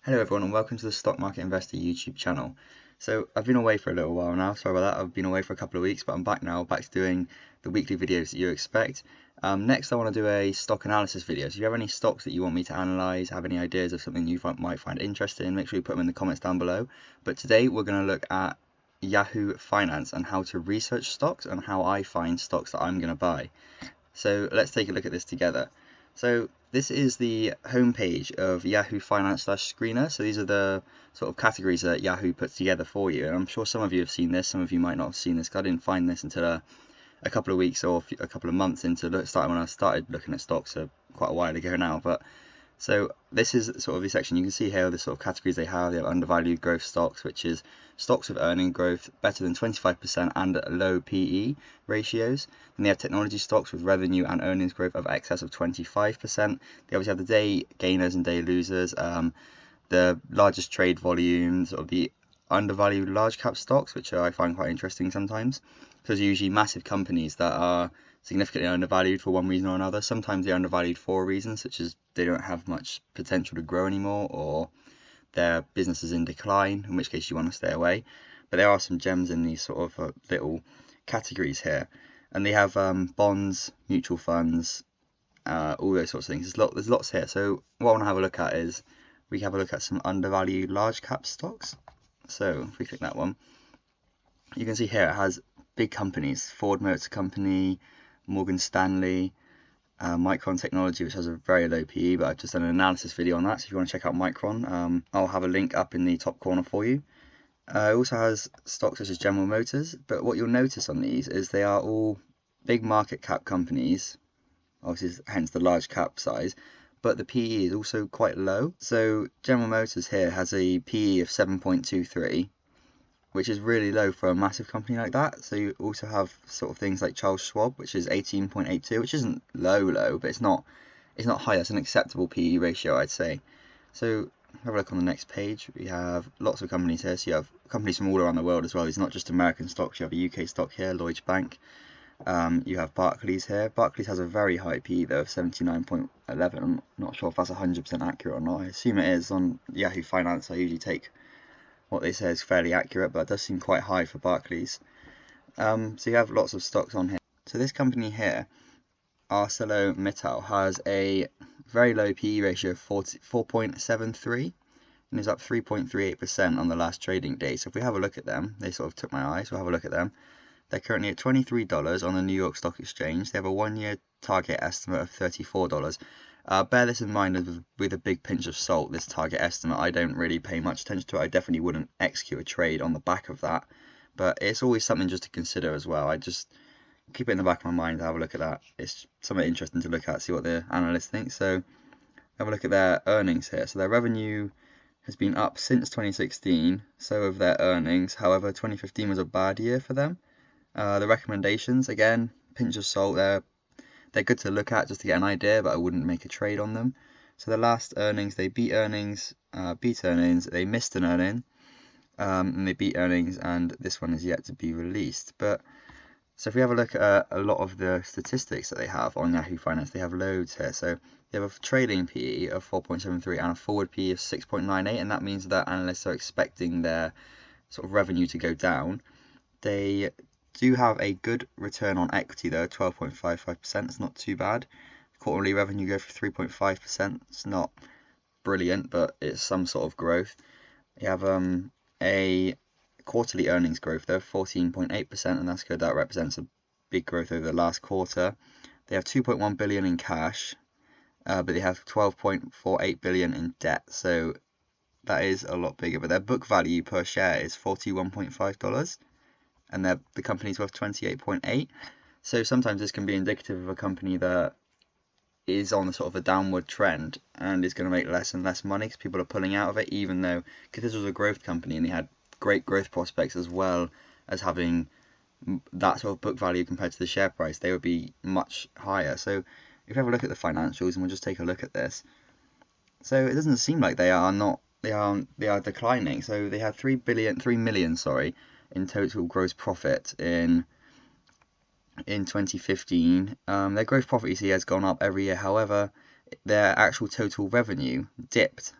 Hello everyone and welcome to the Stock Market Investor YouTube channel. So I've been away for a little while now, sorry about that. I've been away for a couple of weeks, but I'm back now, back to doing the weekly videos that you expect. Next I want to do a stock analysis video. So if you have any stocks that you want me to analyse, have any ideas of something you might find interesting, make sure you put them in the comments down below. But today we're going to look at Yahoo Finance and how to research stocks and how I find stocks that I'm going to buy. So let's take a look at this together. So this is the homepage of Yahoo Finance /Screener. So these are the sort of categories that Yahoo puts together for you. And I'm sure some of you have seen this, some of you might not have seen this, because I didn't find this until a couple of weeks or a couple of months into starting when I started looking at stocks quite a while ago now. But so this is sort of the section. You can see here the sort of categories they have. They have undervalued growth stocks, which is stocks with earning growth better than 25% and low PE ratios. Then they have technology stocks with revenue and earnings growth of excess of 25%. They obviously have the day gainers and day losers. The largest trade volumes of the undervalued large cap stocks, which I find quite interesting sometimes. Because usually massive companies that are significantly undervalued for one reason or another. Sometimes they're undervalued for a reason, such as they don't have much potential to grow anymore, or their business is in decline, in which case you want to stay away. But there are some gems in these sort of little categories here. And they have bonds, mutual funds, all those sorts of things. There's lots here. So what I want to have a look at is we have a look at some undervalued large cap stocks. So if we click that one, you can see here it has big companies, Ford Motor Company, Morgan Stanley, Micron Technology, which has a very low PE, but I've just done an analysis video on that, so if you want to check out Micron, I'll have a link up in the top corner for you. It also has stocks such as General Motors, but what you'll notice on these is they are all big market cap companies, obviously hence the large cap size, but the PE is also quite low. So General Motors here has a PE of 7.23, which is really low for a massive company like that. So you also have sort of things like Charles Schwab, which is 18.82, which isn't low, but it's not high. That's an acceptable PE ratio, I'd say. So have a look on the next page. We have lots of companies here. So you have companies from all around the world as well. It's not just American stocks. You have a UK stock here, Lloyds Bank. You have Barclays here. Barclays has a very high PE though of 79.11. I'm not sure if that's 100% accurate or not. I assume it is. On Yahoo Finance, I usually take what they say is fairly accurate, but it does seem quite high for Barclays. So you have lots of stocks on here. So this company here, ArcelorMittal, has a very low PE ratio of 4.73 and is up 3.38% on the last trading day. So if we have a look at them, they sort of took my eye, so we'll have a look at them. They're currently at $23 on the New York Stock Exchange. They have a 1-year target estimate of $34. Bear this in mind with a big pinch of salt, this target estimate. I don't really pay much attention to it. I definitely wouldn't execute a trade on the back of that. But it's always something just to consider as well. I just keep it in the back of my mind to have a look at that. It's something interesting to look at, see what the analysts think. So have a look at their earnings here. So their revenue has been up since 2016, so have their earnings. However, 2015 was a bad year for them. The recommendations, again, pinch of salt, they're good to look at just to get an idea, but I wouldn't make a trade on them. So the last earnings, they beat earnings, they missed an earning, and they beat earnings, and this one is yet to be released. But so if we have a look at a lot of the statistics that they have on Yahoo Finance, they have loads here. So they have a trailing PE of 4.73 and a forward PE of 6.98, and that means that analysts are expecting their sort of revenue to go down. They do have a good return on equity though, 12.55%. It's not too bad. Quarterly revenue growth of 3.5%. It's not brilliant, but it's some sort of growth. You have a quarterly earnings growth though, 14.8%, and that's good. That represents a big growth over the last quarter. They have 2.1 billion in cash, but they have 12.48 billion in debt. So that is a lot bigger. But their book value per share is $41.5. And the company's worth 28.8. So sometimes this can be indicative of a company that is on sort of a downward trend and is going to make less and less money because people are pulling out of it, even though, because this was a growth company and they had great growth prospects as well as having that sort of book value compared to the share price, they would be much higher. So if you have a look at the financials, and we'll just take a look at this. So it doesn't seem like they are declining. So they had 3 million, in total gross profit in 2015. Their gross profit, you see, has gone up every year. However, their actual total revenue dipped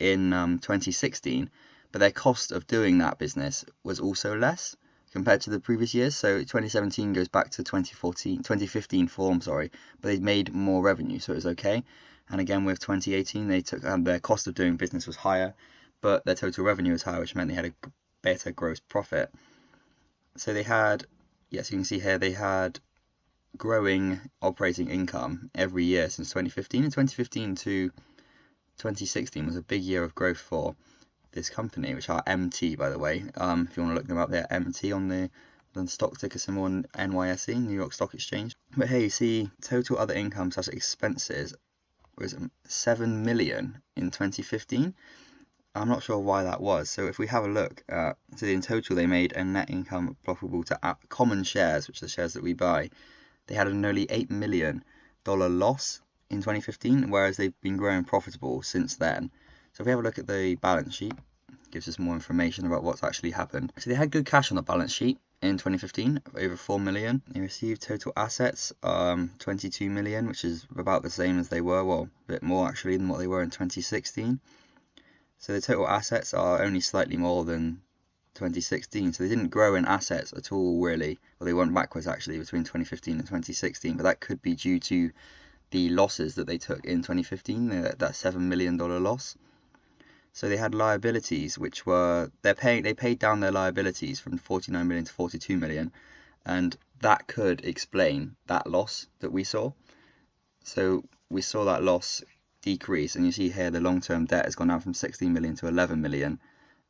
in 2016, but their cost of doing that business was also less compared to the previous years. So 2017 goes back to 2015 form, sorry, but they made more revenue, so it was okay. And again with 2018, they took their cost of doing business was higher, but their total revenue was higher, which meant they had a better gross profit. So they had, yes, you can see here, they had growing operating income every year since 2015. And 2015 to 2016 was a big year of growth for this company, which are MT, by the way. If you want to look them up, they're MT on the stock ticker symbol on NYSE, New York Stock Exchange. But here you see total other income / expenses was 7 million in 2015. I'm not sure why that was. So if we have a look at, so in total they made a net income profitable to common shares, which are the shares that we buy. They had a nearly $8 million loss in 2015, whereas they've been growing profitable since then. So if we have a look at the balance sheet, it gives us more information about what's actually happened. So they had good cash on the balance sheet in 2015, over 4 million. They received total assets, 22 million, which is about the same as they were, well, a bit more actually than what they were in 2016. So the total assets are only slightly more than 2016, so they didn't grow in assets at all, really. Well, they went backwards actually between 2015 and 2016, but that could be due to the losses that they took in 2015, that $7 million loss. So they had liabilities, which were they paid down their liabilities from 49 million to 42 million, and that could explain that loss that we saw. So we saw that loss decrease, and you see here the long-term debt has gone down from 16 million to 11 million,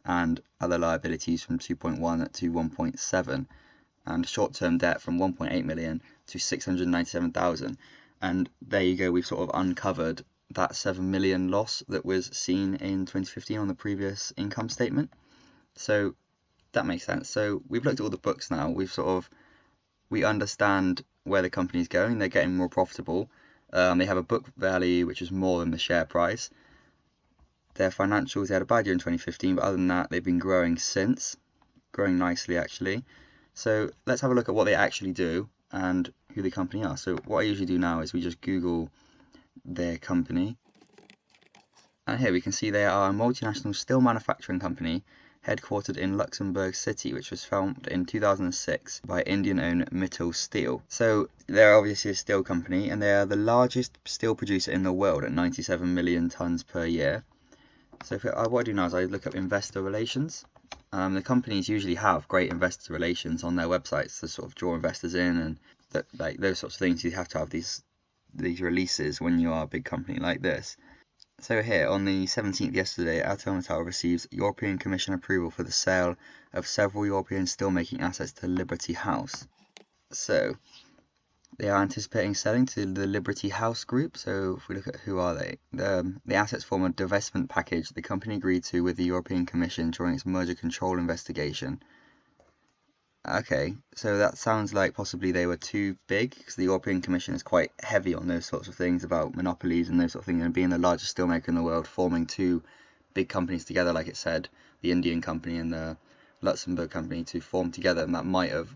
and other liabilities from 2.1 to 1.7, and short-term debt from 1.8 million to 697,000. And there you go, we've sort of uncovered that 7 million loss that was seen in 2015 on the previous income statement. So that makes sense. So we've looked at all the books now. We understand where the company's going. They're getting more profitable. They have a book value which is more than the share price. Their financials, they had a bad year in 2015, but other than that, they've been growing since, growing nicely actually. So let's have a look at what they actually do and who the company are. So what I usually do now is we just Google their company, and here we can see they are a multinational steel manufacturing company headquartered in Luxembourg City, which was founded in 2006 by Indian-owned Mittal Steel. So they're obviously a steel company, and they are the largest steel producer in the world at 97 million tons per year. So what I do now is I look up investor relations. The companies usually have great investor relations on their websites to sort of draw investors in, and like those sorts of things. You have to have these releases when you are a big company like this. So here on the 17th yesterday, ArcelorMittal receives European Commission approval for the sale of several European steelmaking assets to Liberty House. So they are anticipating selling to the Liberty House Group. So if we look at who are they, the assets form a divestment package the company agreed to with the European Commission during its merger control investigation. Okay, so that sounds like possibly they were too big, because the European Commission is quite heavy on those sorts of things about monopolies and those sort of things, and being the largest steelmaker in the world, forming two big companies together, like it said, the Indian company and the Luxembourg company, to form together, and that might have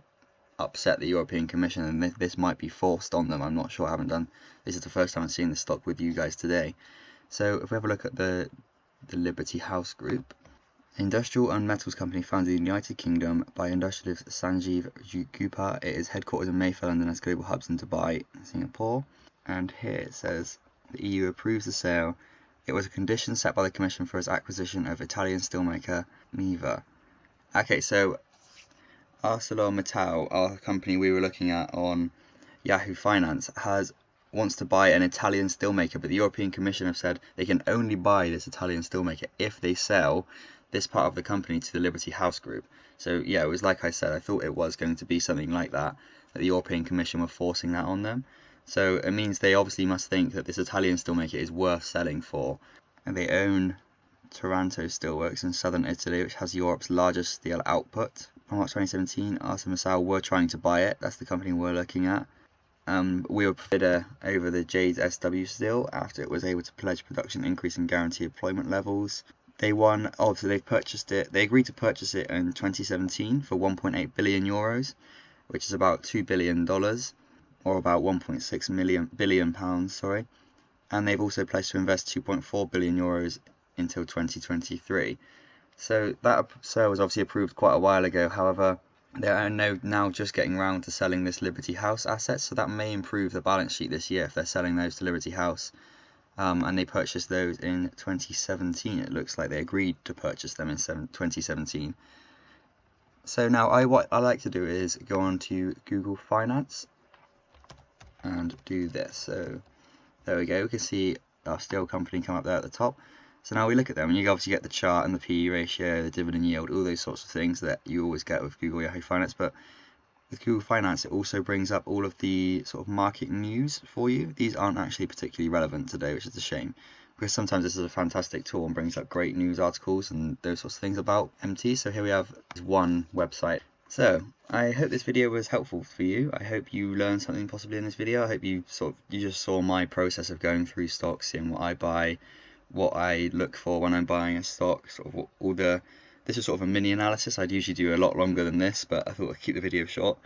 upset the European Commission, and this might be forced on them. I'm not sure. I haven't done this is the first time I'm seeing this stock with you guys today. So if we have a look at the Liberty House Group, industrial and metals company founded in the United Kingdom by industrialist Sanjeev Gupta. It is headquartered in Mayfair, London, has global hubs in Dubai and Singapore. And here it says the EU approves the sale. It was a condition set by the Commission for its acquisition of Italian steelmaker Miva. Okay, so ArcelorMittal, our company we were looking at on Yahoo Finance, wants to buy an Italian steelmaker, but the European Commission have said they can only buy this Italian steelmaker if they sell this part of the company to the Liberty House Group. So yeah, it was like I said, I thought it was going to be something like that the European Commission were forcing that on them. So it means they obviously must think that this Italian steelmaker is worth selling for. And they own Taranto Steelworks in southern Italy, which has Europe's largest steel output. From March 2017, ArcelorMittal were trying to buy it. That's the company we're looking at. We were bidder over the Jade SW Steel after it was able to pledge production increase and guarantee employment levels. They won, so they've purchased it. They agreed to purchase it in 2017 for 1.8 billion euros, which is about $2 billion, or about 1.6 billion pounds, sorry. And they've also pledged to invest 2.4 billion euros until 2023. So that sale was obviously approved quite a while ago. However, they are now just getting around to selling this Liberty House asset, so that may improve the balance sheet this year if they're selling those to Liberty House. And they purchased those in 2017. It looks like they agreed to purchase them in 2017. So now what I like to do is go on to Google Finance and do this. So there we go. We can see our steel company come up there at the top. So now we look at them, and you obviously get the chart and the PE ratio, the dividend yield, all those sorts of things that you always get with Google Yahoo Finance. But with Google Finance, it also brings up all of the sort of market news for you. These aren't actually particularly relevant today, which is a shame, because sometimes this is a fantastic tool and brings up great news articles and those sorts of things about MT. So here we have one website. So I hope this video was helpful for you. I hope you learned something possibly in this video. I hope you just saw my process of going through stocks, seeing what I buy, what I look for when I'm buying a stock, sort of this is sort of a mini analysis. I'd usually do a lot longer than this, but I thought I'd keep the video short.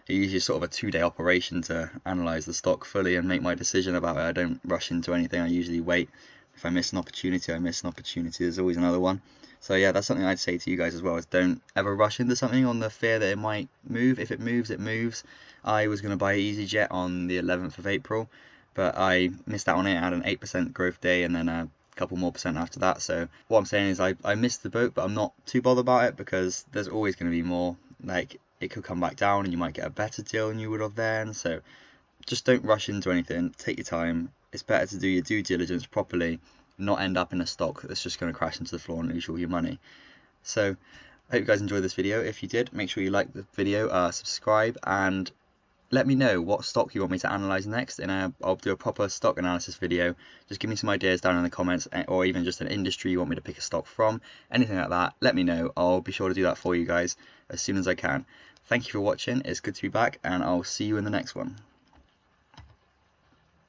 It usually is sort of a 2-day operation to analyse the stock fully and make my decision about it. I don't rush into anything. I usually wait. If I miss an opportunity, I miss an opportunity. There's always another one. So yeah, that's something I'd say to you guys as well, is don't ever rush into something on the fear that it might move. If it moves, it moves. I was going to buy EasyJet on the 11th of April, but I missed out on it. I had an 8% growth day and then a couple more percent after that. So what I'm saying is I missed the boat, but I'm not too bothered about it, because there's always going to be more. Like, it could come back down and you might get a better deal than you would have then. So just don't rush into anything. Take your time. It's better to do your due diligence properly, not end up in a stock that's just going to crash into the floor and lose all your money. So I hope you guys enjoyed this video. If you did, make sure you like the video, subscribe, and let me know what stock you want me to analyse next, and I'll do a proper stock analysis video. Just give me some ideas down in the comments, or even just an industry you want me to pick a stock from, anything like that. Let me know. I'll be sure to do that for you guys as soon as I can. Thank you for watching. It's good to be back, and I'll see you in the next one.